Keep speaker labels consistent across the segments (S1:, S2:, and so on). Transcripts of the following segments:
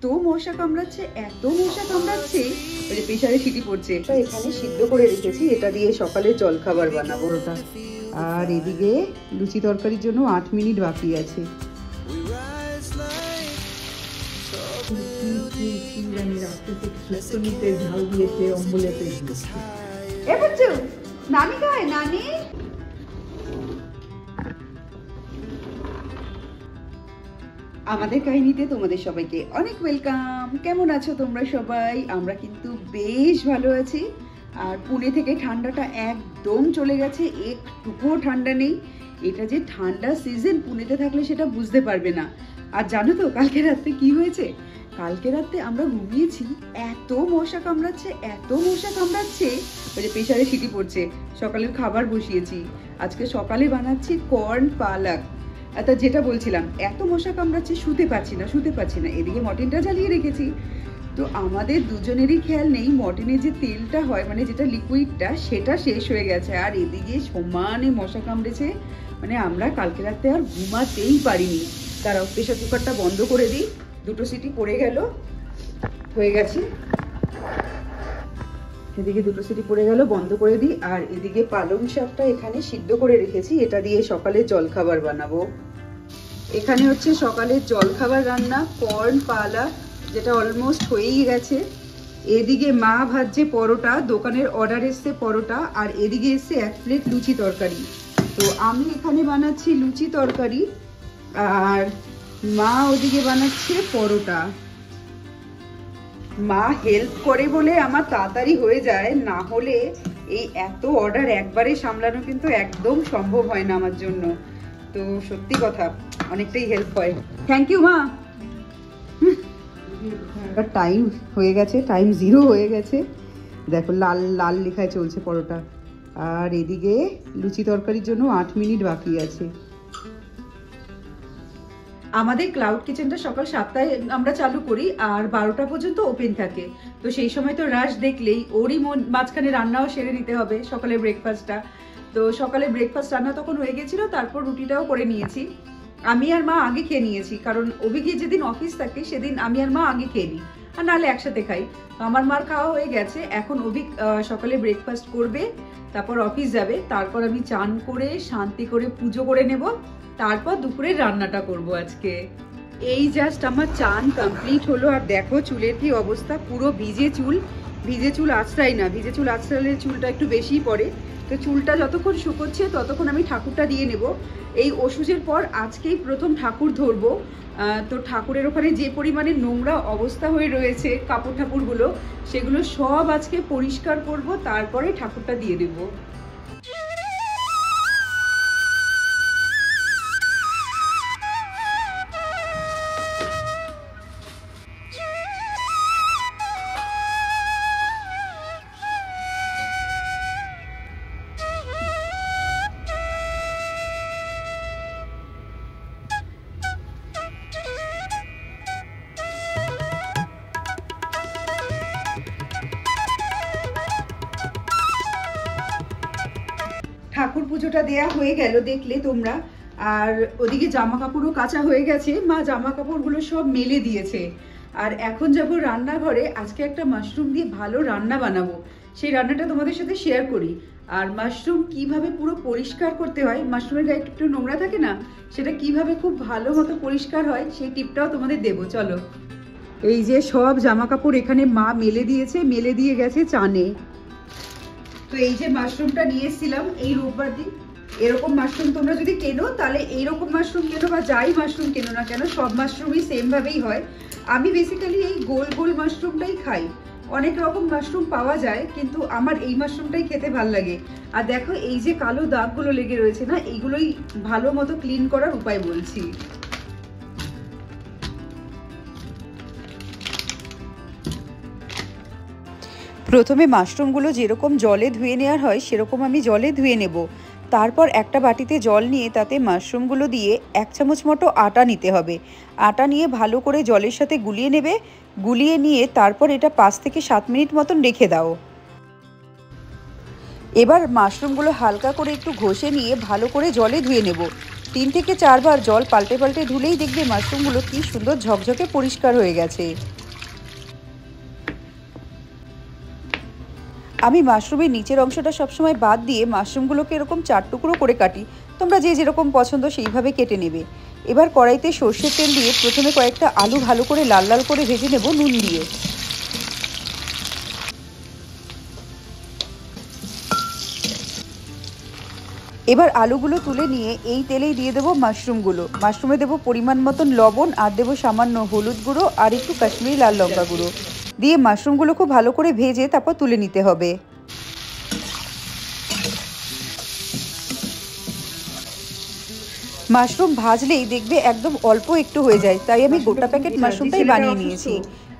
S1: তো মশা কামড়াচ্ছে, এত মশা কামড়াচ্ছে, ওই যে প্রেসারে সিটি পড়ছে। এখানে সিদ্ধ করে রেখেছি, এটা দিয়ে সকালে জল খাবার বানাবো ওটা। আর এদিকে লুচি তরকারির জন্য 8 মিনিট বাকি আছে। নানি খায়, নানি আমাদের কাহিনীতে তোমাদের সবাইকে অনেক ওয়েলকাম। কেমন আছো তোমরা সবাই? আমরা কিন্তু বেশ ভালো আছি। আর পুনে থেকে ঠান্ডাটা একদম চলে গেছে, একটুকুও ঠান্ডা নেই। এটা যে ঠান্ডা সিজন পুনেতে থাকলে সেটা বুঝতে পারবে না। আর জানো তো কালকে রাতে কি হয়েছে? কালকে রাতে আমরা ঘুমিয়েছি, এত মশা কামড়াচ্ছে, এত মশা কামড়াচ্ছে, ওই যে প্রেসারে সিটি পড়ছে। সকালের খাবার বসিয়েছি, আজকে সকালে বানাচ্ছি কর্ন পালক। তা যেটা বলছিলাম, এত মশা কামড়াচ্ছে, শুতে পাচ্ছি না। এদিকে মটনটা জ্বালিয়ে রেখেছি। তো আমাদের দুজনেরই খেয়াল নেই মটনের যে তেলটা হয়, মানে যেটা লিকুইডটা, সেটা শেষ হয়ে গেছে। আর এদিকে সমানে মশা কামড়েছে, মানে আমরা কালকে রাতে আর ঘুমাতেই পারিনি। তারাও প্রেসার কুকারটা বন্ধ করে দিই, 2টো সিটি পড়ে গেল, হয়ে গেছে। এদিকে 2টো সিটি পড়ে গেল, বন্ধ করে দিই। আর এদিকে পালং শাকটা এখানে সিদ্ধ করে রেখেছি, এটা দিয়ে সকালে জলখাবার বানাবো। এখানে হচ্ছে সকালের জলখাবার রান্না, কর্ন পালক, যেটা অলমোস্ট হয়েই গেছে। এদিকে মা ভাজছে পরোটা, দোকানের অর্ডার এসছে পরোটা। আর এদিকে এসছে 1 প্লেট লুচি তরকারি। তো আমি এখানে বানাচ্ছি লুচি তরকারি, আর মা ওদিকে বানাচ্ছে পরোটা। মা হেল্প করে বলে আমার তাড়াতাড়ি হয়ে যায়, না হলে এই এত অর্ডার একবারে সামলানো কিন্তু একদম সম্ভব হয় না আমার জন্য। তো সত্যি কথা, অনেকটাই হেল্প হয়। থ্যাংক ইউ মা। টাইম হয়ে গেছে, টাইম 0 হয়ে গেছে। দেখো লাল লাল লেখায় চলছে পরোটা। আর এদিকে লুচি তরকারির জন্য 8 মিনিট বাকি আছে। আমাদের ক্লাউড কিচেনটা সকাল 7টায় আমরা চালু করি, আর 12টা পর্যন্ত ওপেন থাকে। তো সেই সময় তো রাশ দেখলেই, ওরই মাঝখানে রান্নাও সেরে নিতে হবে, সকালের ব্রেকফাস্টটা। তো সকালে ব্রেকফাস্ট রান্না তখন হয়ে গেছিলো, তারপর রুটিটাও করে নিয়েছি। আমি আর মা আগে খেয়ে নিয়েছি, কারণ অভিজ্ঞের যেদিন অফিস থাকে সেদিন আমি আর মা আগে খেয়ে নিই, আর নাহলে একসাথে খাই। আমার মার খাওয়া হয়ে গেছে, এখন অভিক সকালে ব্রেকফাস্ট করবে, তারপর অফিস যাবে। তারপর আমি চান করে শান্তি করে পুজো করে নেব, তারপর দুপুরের রান্নাটা করব আজকে। এই জাস্ট আমার চান কমপ্লিট হলো। আর দেখো চুলের কি অবস্থা, পুরো ভিজে চুল। ভিজে চুল আঁচড়াই না, ভিজে চুল আঁচড়ালে চুলটা একটু বেশিই পড়ে। তো চুলটা যতক্ষণ শুকোচ্ছে ততক্ষণ আমি ঠাকুরটা দিয়ে নেব। এই ওষুধের পর আজকেই প্রথম ঠাকুর ধরবো। তো ঠাকুরের ওখানে যে পরিমাণে নোংরা অবস্থা হয়ে রয়েছে কাপড় ঠাকুরগুলো, সেগুলো সব আজকে পরিষ্কার করব, তারপরে ঠাকুরটা দিয়ে দেবো। ঠাকুর পুজোটা দেয়া হয়ে গেল দেখলে তোমরা। আর ওদিকে জামা কাপড়ও কাচা হয়ে গেছে, মা জামা কাপড়গুলো সব মেলে দিয়েছে। আর এখন যাব রান্নাঘরে, আজকে একটা মাশরুম দিয়ে ভালো রান্না বানাবো, সেই রান্নাটা তোমাদের সাথে শেয়ার করি। আর মাশরুম কিভাবে পুরো পরিষ্কার করতে হয়, মাশরুমের গায়ে একটু নোংরা থাকে না, সেটা কিভাবে খুব ভালো মতো পরিষ্কার হয়, সেই টিপটাও তোমাদের দেবো। চলো। এই যে সব জামা কাপড় এখানে মা মেলে দিয়েছে, মেলে দিয়ে গেছে চানে। তো এই যে মাশরুমটা নিয়ে এসেছিলাম এই রোববার দিন। এরকম মাশরুম তোমরা যদি কেনো, তাহলে এইরকম মাশরুম কেনো, বা যাই মাশরুম কেনো না কেন, সব মাশরুমই সেম ভাবেই হয়। আমি বেসিক্যালি এই গোল গোল মাশরুমটাই খাই। অনেক রকম মাশরুম পাওয়া যায়, কিন্তু আমার এই মাশরুমটাই খেতে ভাল লাগে। আর দেখো এই যে কালো দাগগুলো লেগে রয়েছে না, এইগুলোই ভালো মতো ক্লিন করার উপায় বলছি। প্রথমে মাশরুমগুলো যেরকম জলে ধুয়ে নেওয়ার হয় সেরকম আমি জলে ধুয়ে নেব। তারপর একটা বাটিতে জল নিয়ে তাতে মাশরুমগুলো দিয়ে 1 চামচ মতো আটা নিতে হবে। আটা নিয়ে ভালো করে জলের সাথে গুলিয়ে নেবে। গুলিয়ে নিয়ে তারপর এটা 5 থেকে 7 মিনিট মতন রেখে দাও। এবার মাশরুমগুলো হালকা করে একটু ঘষে নিয়ে ভালো করে জলে ধুয়ে নেব। 3 থেকে 4 বার জল পাল্টে পাল্টে ধুলেই দেখবে মাশরুমগুলো কি সুন্দর ঝকঝকে পরিষ্কার হয়ে গেছে। আমি মাশরুমের নিচের অংশটা সবসময় বাদ দিয়ে মাশরুমগুলোকে এরকম 4 টুকরো করে কাটি। তোমরা যে যেরকম পছন্দ সেইভাবে কেটে নেবে। এবার কড়াইতে সর্ষের তেল দিয়ে প্রথমে কয়েকটা আলু ভালো করে লাল লাল করে ভেজে নেব নুন দিয়ে। এবার আলুগুলো তুলে নিয়ে এই তেলেই দিয়ে দেবো মাশরুমগুলো। মাশরুমে দেবো পরিমাণ মতন লবণ আর দেবো সামান্য হলুদ গুঁড়ো আর একটু কাশ্মীরি লাল লঙ্কা গুঁড়ো দিয়ে মাশরুমগুলো খুব ভালো করে ভেজে তারপর তুলে নিতে হবে। মাশরুম ভাজলেই দেখবে একদম অল্প একটু হয়ে যায়, তাই আমি গোটা প্যাকেট মাশরুমটাই বানিয়ে নিয়েছি।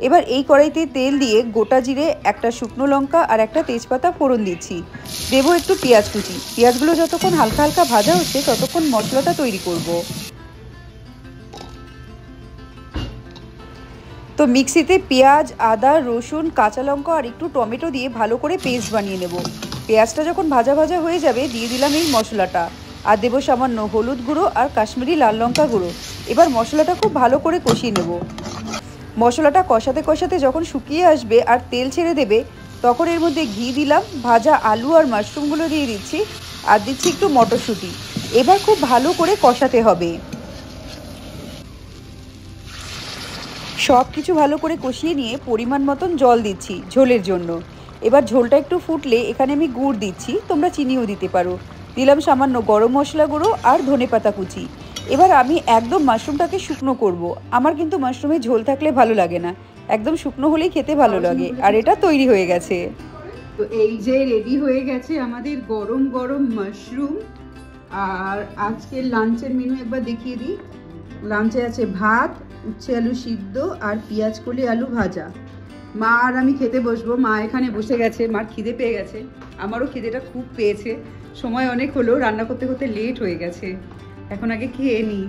S1: এবার এই কড়াইতে তেল দিয়ে গোটা জিরে, একটা শুকনো লঙ্কা আর একটা তেজপাতা ফোড়ন দিচ্ছি। দেবো একটু পেঁয়াজ কুচি। পেঁয়াজগুলো যতক্ষণ হালকা হালকা ভাজা হচ্ছে ততক্ষণ মশলাটা তৈরি করব। তো মিক্সিতে পেঁয়াজ, আদা, রসুন, কাঁচা লঙ্কা আর একটু টমেটো দিয়ে ভালো করে পেস্ট বানিয়ে নেব। পেঁয়াজটা যখন ভাজা ভাজা হয়ে যাবে দিয়ে দিলাম এই মশলাটা আর দেবো সামান্য হলুদ গুঁড়ো আর কাশ্মীরি লাল লঙ্কা গুঁড়ো। এবার মশলাটা খুব ভালো করে কষিয়ে নেব। মশলাটা কষাতে কষাতে যখন শুকিয়ে আসবে আর তেল ছেড়ে দেবে তখন এর মধ্যে ঘি দিলাম, ভাজা আলু আর মাশরুমগুলো দিয়ে দিচ্ছি আর দিচ্ছি একটু মটরশুঁটি। এবার খুব ভালো করে কষাতে হবে। সব কিছু ভালো করে কষিয়ে নিয়ে পরিমাণ মতন জল দিচ্ছি ঝোলের জন্য। এবার ঝোলটা একটু ফুটলে এখানে আমি গুড় দিচ্ছি, তোমরা চিনিও দিতে পারো। দিলাম সামান্য গরম মশলা গুঁড়ো আর ধনেপাতা কুচি। এবার আমি একদম মাশরুমটাকে শুকনো করব। আমার কিন্তু মাশরুমে ঝোল থাকলে ভালো লাগে না, একদম শুকনো হলেই খেতে ভালো লাগে। আর এটা তৈরি হয়ে গেছে। তো এই যে রেডি হয়ে গেছে আমাদের গরম গরম মাশরুম। আর আজকের লাঞ্চের মেনু একবার দেখিয়ে দিই। লাঞ্চে আছে ভাত, উচ্ছে আলু সিদ্ধ আর পেঁয়াজ কলি আলু ভাজা। মা আর আমি খেতে বসবো। মা এখানে বসে গেছে, মার খিদে পেয়ে গেছে, আমারও খিদেটা খুব পেয়েছে। সময় অনেক হলো, রান্না করতে করতে লেট হয়ে গেছে, এখন আগে খেয়ে নিই।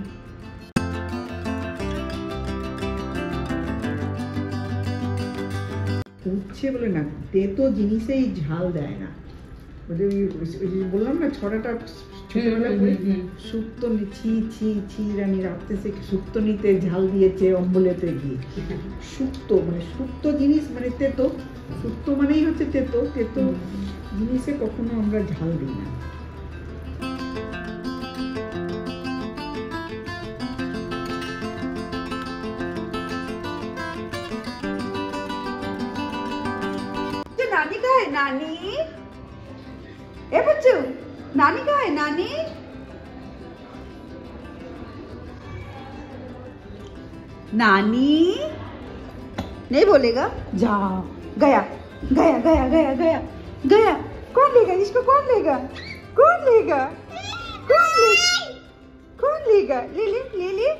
S2: উচ্ছে বলে না, তেতো জিনিসেই ঝাল দেয় না। বললাম না ছড়াটা ছোটবেলা করে শুক্তো ছি ছি ছি রানী রাখতে সে শুক্তো নিতে ঝাল দিয়েছে অম্বলেতে গিয়ে। শুক্তো মানে শুক্তো জিনিস মানে তেতো, শুক্তো মানেই হচ্ছে তেতো। তেতো জিনিসে কখনো আমরা ঝাল দিই না।
S1: नानी का है नानी, ए बच्चू नानी का है नानी। नानी नहीं बोलेगा, जाओ गया गया गया गया गया गया। कौन लेगा इसको, कौन लेगा, कौन लेगा, कौन लेगा, कौन लेगा, ले ले ले ले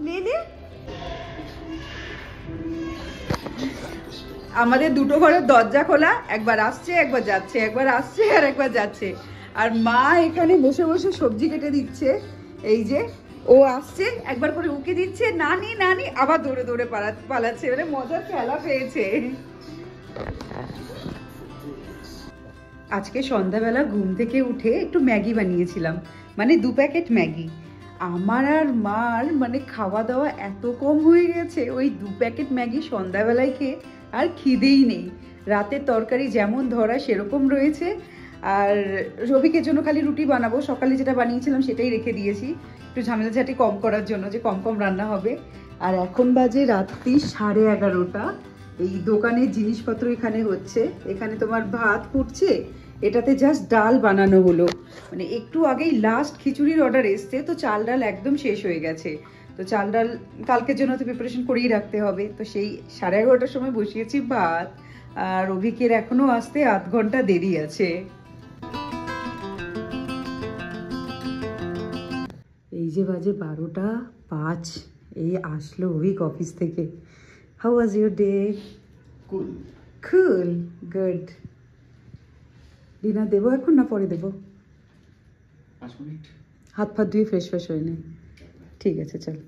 S1: ले ले। আমাদের দুটো ঘরের দরজা খোলা, একবার আসছে একবার যাচ্ছে, একবার আসছে আর একবার যাচ্ছে। আর মা এখানে বসে বসে সবজি কেটে দিচ্ছে। এই যে ও আসছে, একবার করে উকি দিচ্ছে নানি নানি, আবার দৌড়ে দৌড়ে পালাচ্ছে, মানে মজার খেলা পেয়েছে। আজকে সন্ধ্যাবেলা ঘুম থেকে উঠে একটু ম্যাগি বানিয়েছিলাম, মানে 2 প্যাকেট ম্যাগি। আমার আর মার মানে খাওয়া দাওয়া এত কম হয়ে গেছে, ওই 2 প্যাকেট ম্যাগি সন্ধ্যাবেলায় খেয়ে আর খিদেই নেই। রাতের তরকারি যেমন ধরা সেরকম রয়েছে। আর রবিকের জন্য খালি রুটি বানাবো, সকালে যেটা বানিয়েছিলাম সেটাই রেখে দিয়েছি একটু ঝামেলাঝাটি কম করার জন্য, যে কম কম রান্না হবে। আর এখন বাজে রাত্রি 11:30। এই দোকানের জিনিসপত্র এখানে হচ্ছে। এখানে তোমার ভাত ফুটছে, এটাতে জাস্ট ডাল বানানো হলো, মানে একটু আগেই লাস্ট খিচুড়ির অর্ডার এসছে, তো চাল ডাল একদম শেষ হয়ে গেছে। তো চাল ডাল কালকের জন্য তো প্রিপারেশন করেই রাখতে হবে। তো সেই 11:30টার সময় বসিয়েছি ভাত, আর অভিকের এখনো আসতে আধ ঘন্টা দেরি আছে। এই যে বাজে 12:05, এই আসলো অভিক অফিস থেকে। How was your day?
S2: Cool
S1: cool, good. Dinner দেবো এখন না পরে দেবো?
S2: 5 মিনিট
S1: হাত ফাত ধুয়ে ফ্রেশ ফ্রেশ হয়ে নে। ঠিক আছে চল,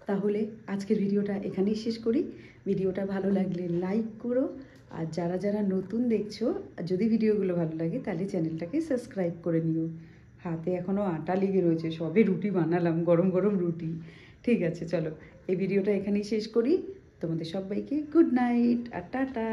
S1: তাহলে আজকের ভিডিওটা এখানেই শেষ করি। ভিডিওটা ভালো লাগলে লাইক করো, আর যারা যারা নতুন দেখছো, যদি ভিডিওগুলো ভালো লাগে তাহলে চ্যানেলটাকে সাবস্ক্রাইব করে নিও। হাতে এখনও আটা লেগে রয়েছে, সবে রুটি বানালাম, গরম গরম রুটি। ঠিক আছে, চলো এই ভিডিওটা এখানেই শেষ করি। তোমাদের সবাইকে গুড নাইট আর টাটা।